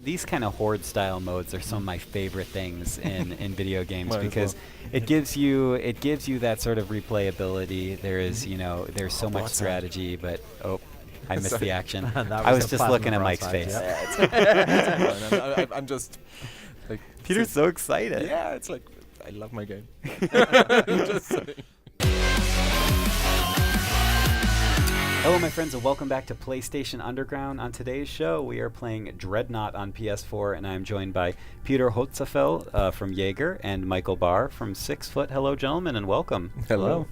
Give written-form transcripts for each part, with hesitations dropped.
these kind of horde style modes are some of my favorite things in video games because it gives you that sort of replayability. There is there's so much strategy, but I missed the action. I was just looking at Mike's face. I'm just like Peter's so excited. Yeah, it's like I love my game. Just saying. Hello, my friends, and welcome back to PlayStation Underground. On today's show, we are playing Dreadnought on PS4, and I'm joined by Peter Hotzefeld from Yager and Michael Barr from 6 Foot. Hello, gentlemen, and welcome. Hello.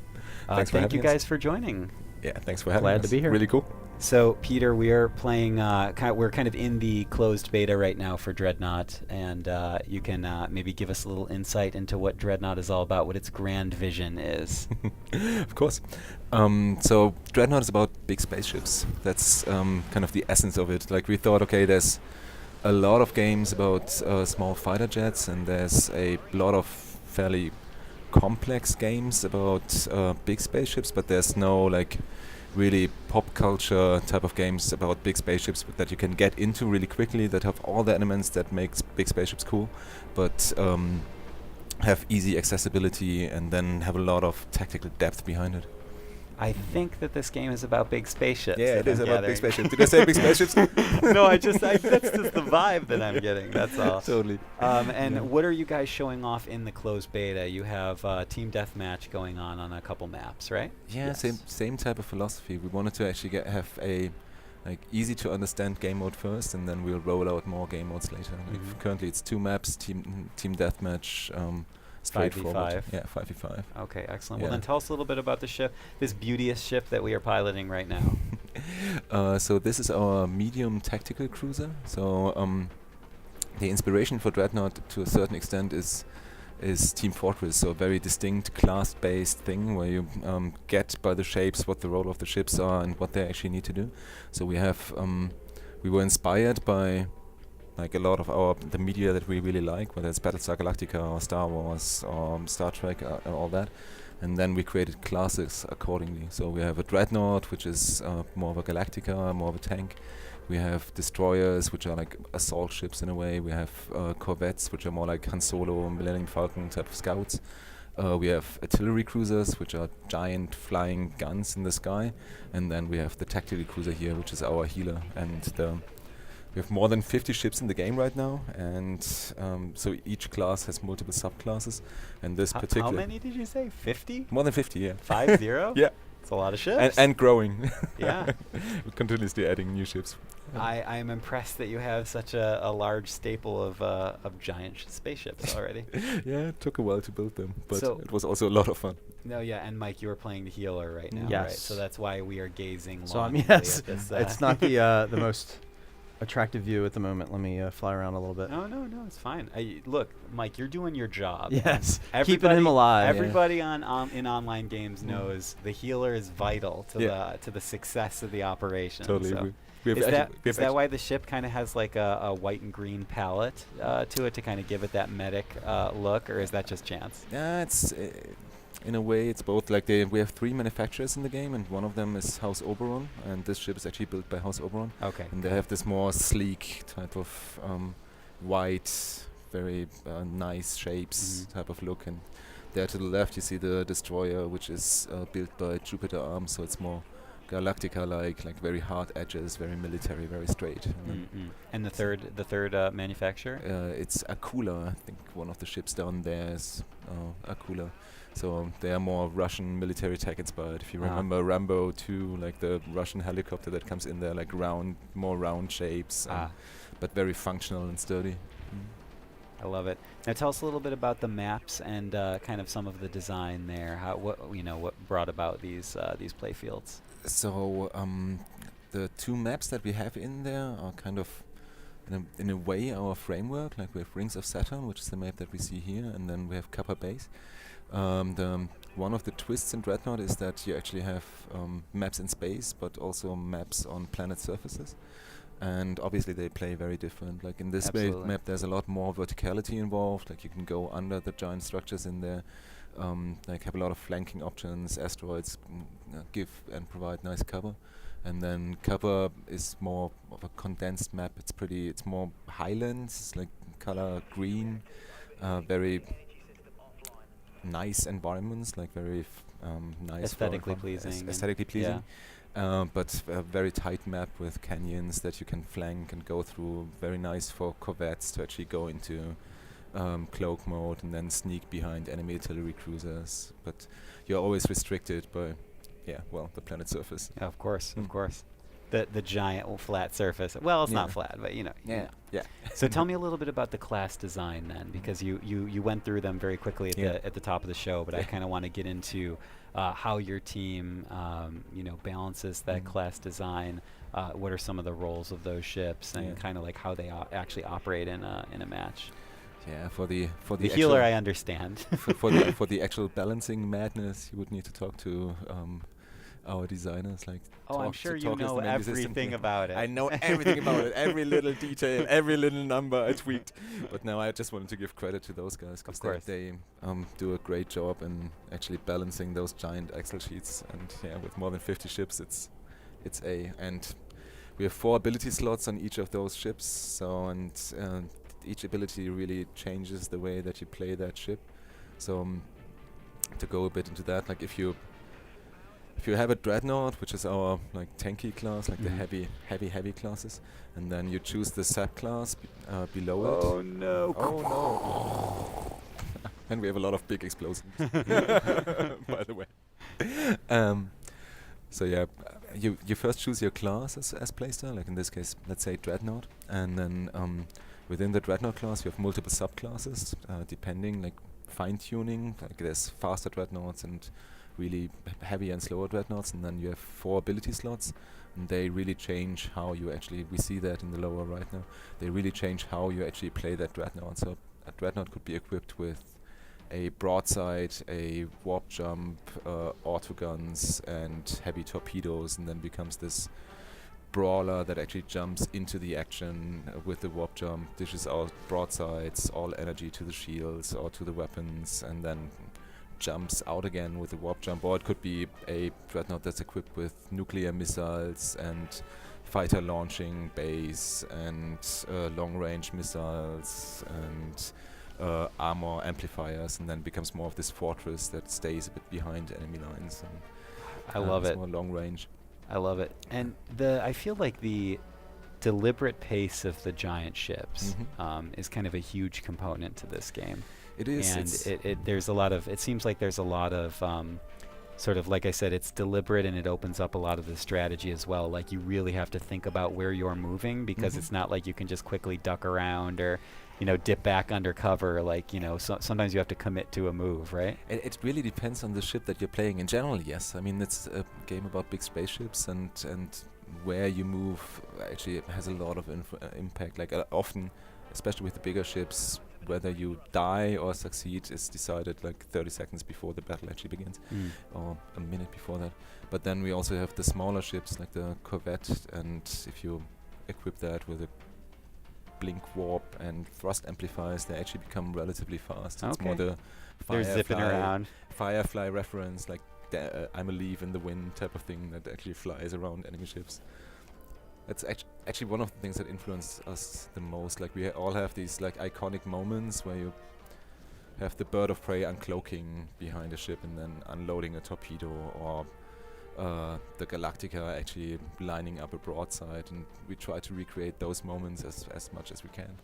Thank you guys for joining. Yeah, thanks for having us. Glad to be here. Really cool. So, Peter, we are playing. We're kind of in the closed beta right now for Dreadnought, and you can maybe give us a little insight into what Dreadnought is all about, what its grand vision is. Of course. So Dreadnought is about big spaceships. That's kind of the essence of it. Like we thought, okay, there's a lot of games about small fighter jets, and there's a lot of fairly complex games about big spaceships, but there's no like really pop culture type of games about big spaceships that you can get into really quickly, that have all the elements that makes big spaceships cool, but have easy accessibility and then have a lot of tactical depth behind it. I think that this game is about big spaceships. Yeah, it is about big spaceships. Did I say big spaceships? No, that's just the vibe that I'm getting. That's all. Totally. What are you guys showing off in the closed beta? You have team deathmatch going on a couple maps, right? Yeah, Yes. same type of philosophy. We wanted to actually have a easy to understand game mode first, and then we'll roll out more game modes later. Like currently, it's 2 maps: team deathmatch. Straightforward. 5v5. Yeah, 5v5. Okay, excellent. Yeah. Well, then tell us a little bit about the ship, this beauteous ship that we are piloting right now. So this is our medium tactical cruiser. So the inspiration for Dreadnought to a certain extent is Team Fortress, so a very distinct class-based thing where you get by the shapes what the role of the ships are and what they actually need to do. So we have we were inspired by like a lot of the media that we really like, whether it's Battlestar Galactica or Star Wars or Star Trek, all that. And then we created classes accordingly. So we have a Dreadnought, which is more of a Galactica, more of a tank. We have destroyers, which are like assault ships in a way. We have corvettes, which are more like Han Solo, Millennium Falcon type of scouts. We have artillery cruisers, which are giant flying guns in the sky. And then we have the tactical cruiser here, which is our healer. And we have more than 50 ships in the game right now, and so each class has multiple subclasses. And this particular... How many did you say? 50? More than 50, yeah. 50? Yeah. It's a lot of ships. And growing. Yeah. We're continuously adding new ships. I am impressed that you have such a large staple of giant spaceships already. Yeah, it took a while to build them, but So it was also a lot of fun. No, yeah, and Mike, you are playing the healer right now, Yes. right? So that's why we are gazing So longingly yes, at this. it's not the most attractive view at the moment. Let me fly around a little bit. No, it's fine. Look, Mike, you're doing your job. Yes, keeping Everybody- him alive. Everybody in online games knows the healer is vital to the success of the operation. Totally. So We have is that why the ship kind of has like a white and green palette to it to kind of give it that medic look, or is that just chance? Yeah, it's in a way it's both. Like we have 3 manufacturers in the game, and one of them is House Oberon, and this ship is actually built by House Oberon. Okay. And they have this more sleek type of white, very nice shapes type of look. And there to the left you see the destroyer, which is built by Jupiter Arms, so it's more Galactica-like, like very hard edges, very military, very straight. And the third manufacturer? It's Akula. I think one of the ships down there is Akula. So they are more Russian military tech inspired. If you remember Rambo 2, like the Russian helicopter that comes in there, like more round shapes, but very functional and sturdy. I love it. Now tell us a little bit about the maps and kind of some of the design there. What brought about these play fields? So the 2 maps that we have in there are kind of in a way our framework. Like we have Rings of Saturn, which is the map that we see here, and then we have Kappa Base. One of the twists in Dreadnought is that you actually have maps in space, but also maps on planet surfaces. And obviously they play very different. Like in this map there's a lot more verticality involved. Like you can go under the giant structures in there, like have a lot of flanking options, asteroids give and provide nice cover. And then cover is more of a condensed map. It's more highlands, like color green, very nice environments, like very nice, Aesthetically pleasing. Aesthetically pleasing. But a very tight map with canyons that you can flank and go through. Very nice for corvettes to actually go into cloak mode and then sneak behind enemy artillery cruisers. But you're always restricted by, the planet surface. Yeah, of course, of course. The giant flat surface. Well, it's not flat, but you know. Yeah. So tell me a little bit about the class design then, because you went through them very quickly at the top of the show, but I kind of want to get into how your team balances that class design. What are some of the roles of those ships, and kind of like how they actually operate in a match. Yeah, for the healer, I understand. for the actual balancing madness, you would need to talk to our designers. Like, I'm sure you know everything about it. I know everything about it, every little detail, every little number I tweaked. But now I just wanted to give credit to those guys, because they do a great job in actually balancing those giant Excel sheets. And with more than 50 ships, it's and we have 4 ability slots on each of those ships. So each ability really changes the way that you play that ship. So to go a bit into that, like if you have a Dreadnought, which is our like tanky class, like the heavy classes, and then you choose the sap class below it. Oh no! And we have a lot of big explosions, by the way. You first choose your class as playstyle, like in this case, let's say Dreadnought, and then within the Dreadnought class you have multiple subclasses, depending, like fine-tuning, like there's faster Dreadnoughts and really heavy and slower Dreadnoughts, and then you have 4 ability slots, and they really change how you actually, we see that in the lower right now, they really change how you actually play that Dreadnought. So a Dreadnought could be equipped with a broadside, a warp jump, autoguns and heavy torpedoes, and then becomes this brawler that actually jumps into the action with the warp jump, dishes out broadsides, all energy to the shields or to the weapons, and then jumps out again with a warp jump. Or it could be a Dreadnought that's equipped with nuclear missiles and fighter launching bays and long-range missiles and armor amplifiers, and then becomes more of this fortress that stays a bit behind enemy lines. And I love it. More long range. I love it. And I feel like the deliberate pace of the giant ships is kind of a huge component to this game. It is. And there's a lot of, it seems like there's a lot of sort of, like I said, it's deliberate, and it opens up a lot of the strategy as well. Like, you really have to think about where you're moving, because it's not like you can just quickly duck around or, dip back under cover. Like, sometimes you have to commit to a move, right? It really depends on the ship that you're playing. In general, yes. I mean, it's a game about big spaceships, and where you move actually has a lot of impact. Like, often, especially with the bigger ships, whether you die or succeed is decided like 30 seconds before the battle actually begins, or a minute before that. But then we also have the smaller ships like the corvette, and if you equip that with a blink warp and thrust amplifiers, they actually become relatively fast. It's more the they're zipping around. Firefly reference, like I'm a leaf in the wind type of thing that actually flies around enemy ships. That's actually one of the things that influence us the most. Like, we all have these like iconic moments where you have the bird of prey uncloaking behind a ship and then unloading a torpedo, or the Galactica actually lining up a broadside, and we try to recreate those moments as much as we can.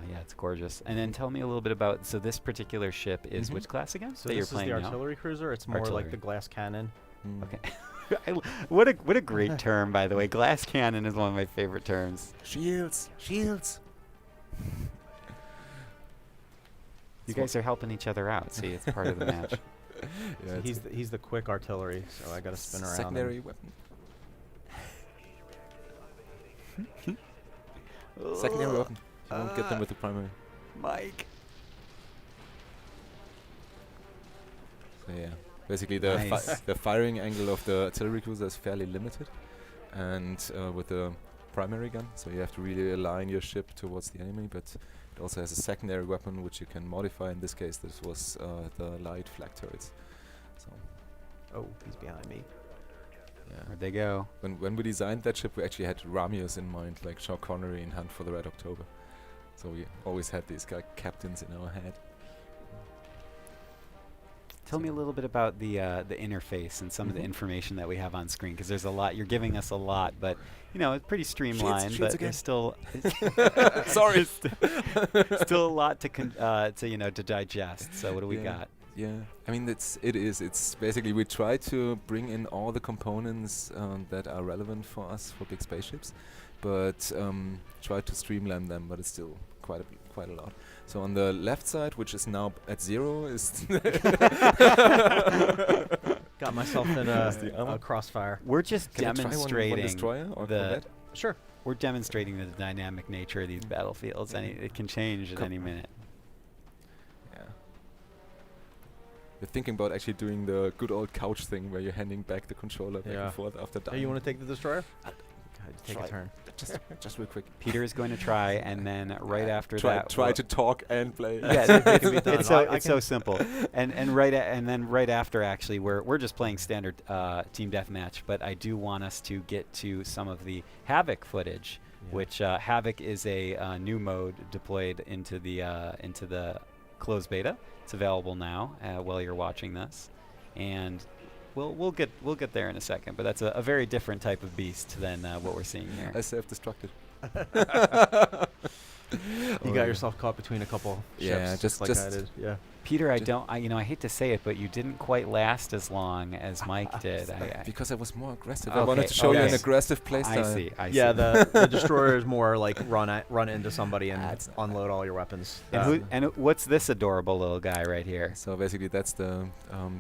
Yeah, it's gorgeous. And then tell me a little bit about, so this particular ship is which class again? So this is the artillery cruiser. It's more like the glass cannon. Okay. What a great term, by the way. Glass cannon is one of my favorite terms. Shields. You guys are helping each other out. See, it's part of the match. Yeah, so he's the quick artillery, so I got to spin around. Secondary weapon. Secondary weapon. You won't get them with the primary. Mike. So yeah. Basically, the firing angle of the artillery cruiser is fairly limited, and with the primary gun, so you have to really align your ship towards the enemy. But it also has a secondary weapon which you can modify. In this case, this was the light flak turrets. So, oh, he's behind me. Yeah. Where'd they go? When we designed that ship, we actually had Ramius in mind, like Sean Connery in Hunt for the Red October. So we always had these captains in our head. Tell me a little bit about the interface and some of the information that we have on screen, because there's a lot. You're giving us a lot, but you know it's pretty streamlined. Sheets but again. there's still Sorry. still a lot to digest. So what do we got? Yeah, I mean it's basically we try to bring in all the components that are relevant for us for big spaceships, but try to streamline them. But it's still quite a lot. So on the left side, which is now at 0, is Got myself in a crossfire. We're just Can I try one demonstrating destroyer or the. corvette? Sure. We're demonstrating the dynamic nature of these battlefields. It can change at any minute. Yeah. We're thinking about actually doing the good old couch thing where you're handing back the controller back and forth after dying. Hey, you want to take the destroyer? Take Try a turn. just real quick. Peter is going to try, and then right after that, Try to talk and play. Yeah, It can be done. it's so simple. And then right after, actually, we're just playing standard team deathmatch. But I do want us to get to some of the Havoc footage, which Havoc is a new mode deployed into the closed beta. It's available now while you're watching this, and we'll get there in a second. But that's a very different type of beast than what we're seeing here. I self-destructed. You got yourself caught between a couple ships. just like I did. Yeah. Peter, I hate to say it, but you didn't quite last as long as Mike did. Because I was more aggressive. Okay, I wanted to show you an okay. aggressive playstyle. I see. Yeah, the destroyer is more like run into somebody and That's not unload all your weapons. And what's this adorable little guy right here? So basically, that's the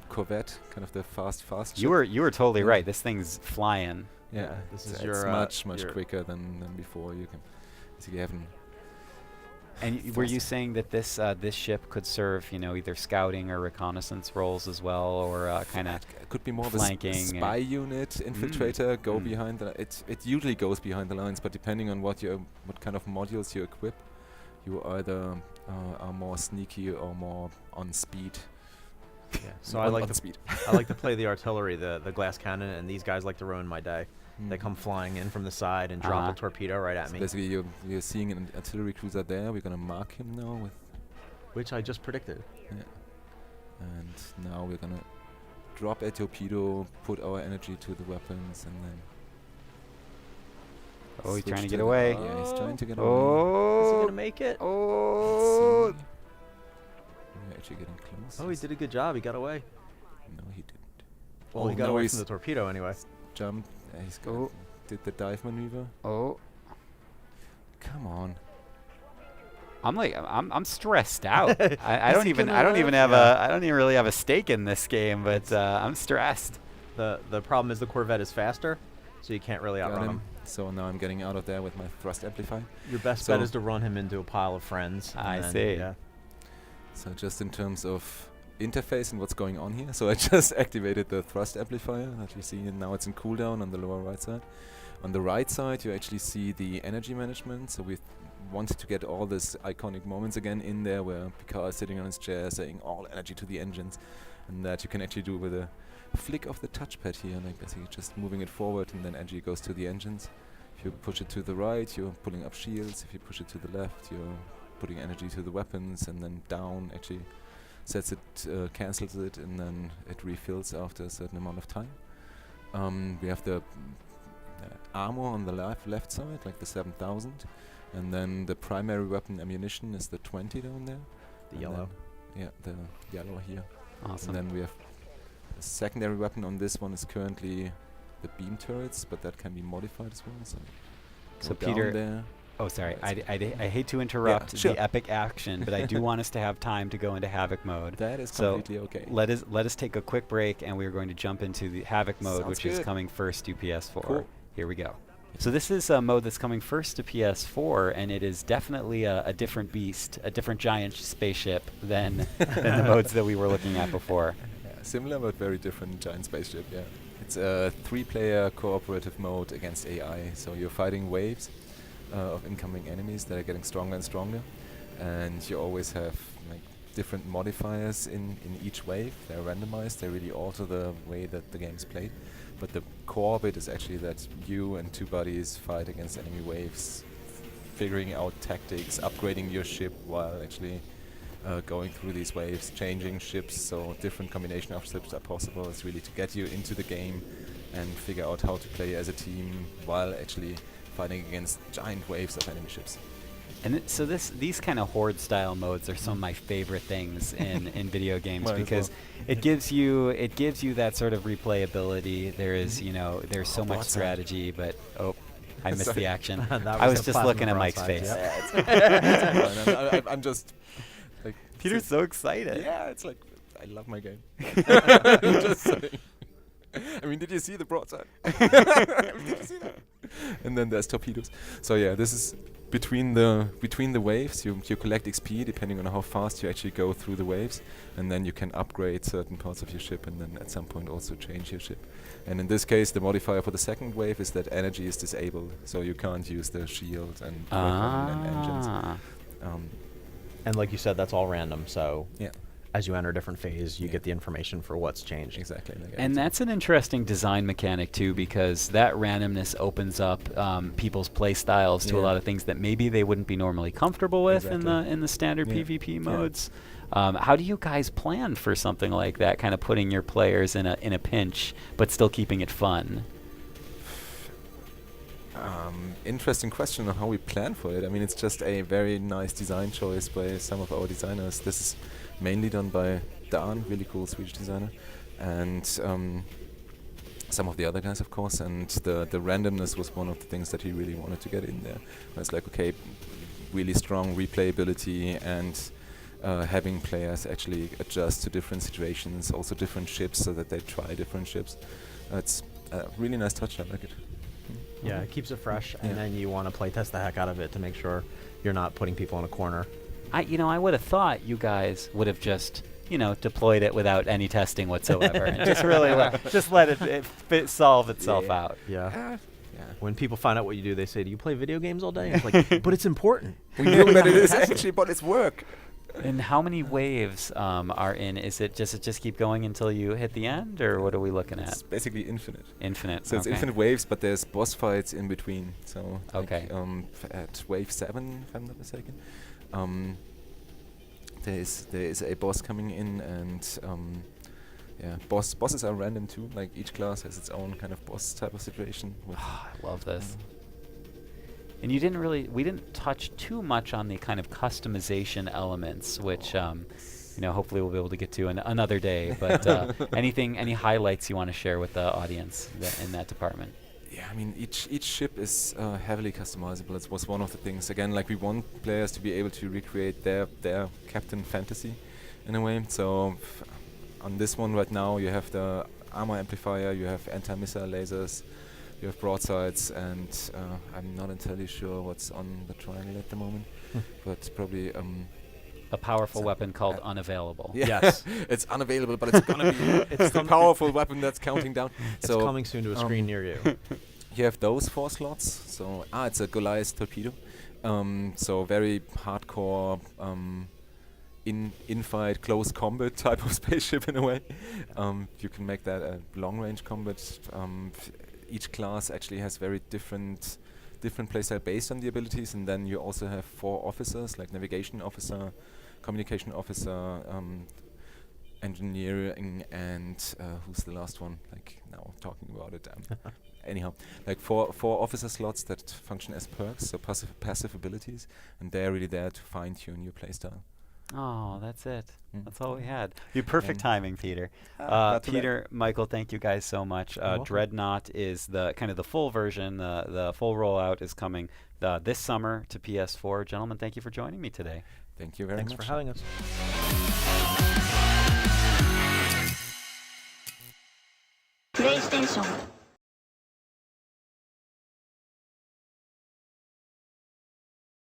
corvette, kind of the fast ship. You were totally right. This thing's flying. Yeah, this is it's your much your quicker than before. You can basically have an. And were you saying that this ship could serve, either scouting or reconnaissance roles as well, or kind of could be more flanking of a spy unit, infiltrator, go behind the. It usually goes behind the lines, but depending on what kind of modules you equip, you either are more sneaky or more on speed. Yeah. So I like to play the artillery, the glass cannon, and these guys like to ruin my day. They come flying in from the side and drop a torpedo right at me. Basically, you're seeing an artillery cruiser there. We're gonna mark him now with. Which I just predicted. Yeah. And now we're gonna drop a torpedo, put our energy to the weapons, and then. Oh, he's switch trying to to get away. Yeah, he's trying to get away. Is he Oh, gonna make it? oh! Let's see. We're actually getting close. Oh, he did a good job. He got away. No, he didn't. Well, he got away from the torpedo anyway. Jumped. He's did the dive maneuver. Oh, Come on. I'm stressed out. I don't even really have a stake in this game, but I'm stressed. The problem is the Corvette is faster, so you can't really Got outrun him. So now I'm getting out of there with my thrust amplifier. Your best bet is to run him into a pile of friends. I see. Yeah. So just in terms of interface and what's going on here. So I just activated the thrust amplifier that you see, and now it's in cooldown on the lower right side. On the right side, you actually see the energy management. So we wanted to get all these iconic moments again in there where Picard is sitting on his chair saying all energy to the engines, and that you can actually do with a flick of the touchpad here, like basically just moving it forward, and then energy goes to the engines. If you push it to the right, you're pulling up shields. If you push it to the left, you're putting energy to the weapons, and then down actually sets it, cancels it, and then it refills after a certain amount of time. We have the armor on the left side, like the 7000, and then the primary weapon ammunition is the 20 down there. The and yellow. then the yellow here. Awesome. And then we have a secondary weapon on this one is currently the beam turrets, but that can be modified as well. So go down Peter, there. oh, sorry. I hate to interrupt sure. the epic action, but I do want us to have time to go into Havoc mode. That is So completely okay. Let us take a quick break, and we're going to jump into the Havoc mode, Sounds which is good. coming first to PS4. Cool. Here we go. So this is a mode that's coming first to PS4, and it is definitely a different beast, a different giant spaceship than the modes that we were looking at before. Yeah, similar but very different giant spaceship, yeah. It's a 3-player cooperative mode against AI, so you're fighting waves of incoming enemies that are getting stronger and stronger, and you always have like different modifiers in each wave. They're randomized. They really alter the way that the game's played. But the core bit is actually that you and two buddies fight against enemy waves, figuring out tactics, upgrading your ship while actually going through these waves, changing ships, so different combination of ships are possible. It's really to get you into the game and figure out how to play as a team while actually fighting against giant waves of enemy ships. And so these kind of horde style modes are some of my favorite things in video games because it gives you that sort of replayability. There is there's so much strategy, but I missed the action. I was just looking at Mike's face. Yeah, I'm just like Peter's so excited. Yeah, it's like I love my game. Just saying. I mean, did you see the broadside? Did you see that? And then there's torpedoes. So yeah, this is between the waves. You collect XP depending on how fast you actually go through the waves, and then you can upgrade certain parts of your ship, and then at some point also change your ship. And in this case, the modifier for the second wave is that energy is disabled, so you can't use the shield and weapon and engines. And like you said, that's all random. So yeah. As you enter a different phase, you get the information for what's changed. Exactly. And that's an interesting design mechanic too, because that randomness opens up people's play styles to a lot of things that maybe they wouldn't be normally comfortable with in the standard PvP modes. How do you guys plan for something like that, kind of putting your players in a pinch, but still keeping it fun? Interesting question on how we plan for it. I mean, it's just a very nice design choice by some of our designers. This is mainly done by Dan, really cool Swedish designer, and some of the other guys, of course. And the randomness was one of the things that he really wanted to get in there. It's like, okay, really strong replayability and having players actually adjust to different situations, also different ships, so that they try different ships. It's a really nice touch. I like it. Yeah, it keeps it fresh, and then you want to play test the heck out of it to make sure you're not putting people in a corner. I would have thought you guys would have just, deployed it without any testing whatsoever, and just really let it solve itself out. Yeah. When people find out what you do, they say, "Do you play video games all day?" It's like, but it's important. We know that it is actually, but it's work. And how many waves are in? Is it just keep going until you hit the end, or what are we looking at? It's basically infinite. Infinite. So it's infinite waves, but there's boss fights in between. So okay. At wave 7, if I'm not mistaken, there is a boss coming in, and bosses are random too. Like each class has its own kind of boss type of situation. I love this. And we didn't touch too much on the kind of customization elements, which, hopefully we'll be able to get to another day. But any highlights you want to share with the audience in that department? Yeah, I mean, each ship is heavily customizable. It was one of the things. Again, like we want players to be able to recreate their captain fantasy, in a way. So on this one right now, you have the armor amplifier, you have anti-missile lasers. You have broadsides, and I'm not entirely sure what's on the triangle at the moment, but probably a powerful weapon called unavailable. Yes, it's unavailable, but it's gonna be. It's the powerful weapon that's counting down. It's coming soon to a screen near you. You have those 4 slots. So it's a Goliath Torpedo. So very hardcore, in-fight, close combat type of spaceship in a way. You can make that a long-range combat. Each class actually has very different playstyle based on the abilities, and then you also have 4 officers, like navigation officer, communication officer, engineering, and who's the last one? Like now talking about it. Anyhow, like 4 officer slots that function as perks, so passive abilities, and they're really there to fine tune your playstyle. Oh, that's it. That's all we had. Perfect timing, Peter. Peter, Michael, thank you guys so much. Dreadnought is the kind of the full version. The full rollout is coming this summer to PS4. Gentlemen, thank you for joining me today. Thank you very much. Thanks for having us. PlayStation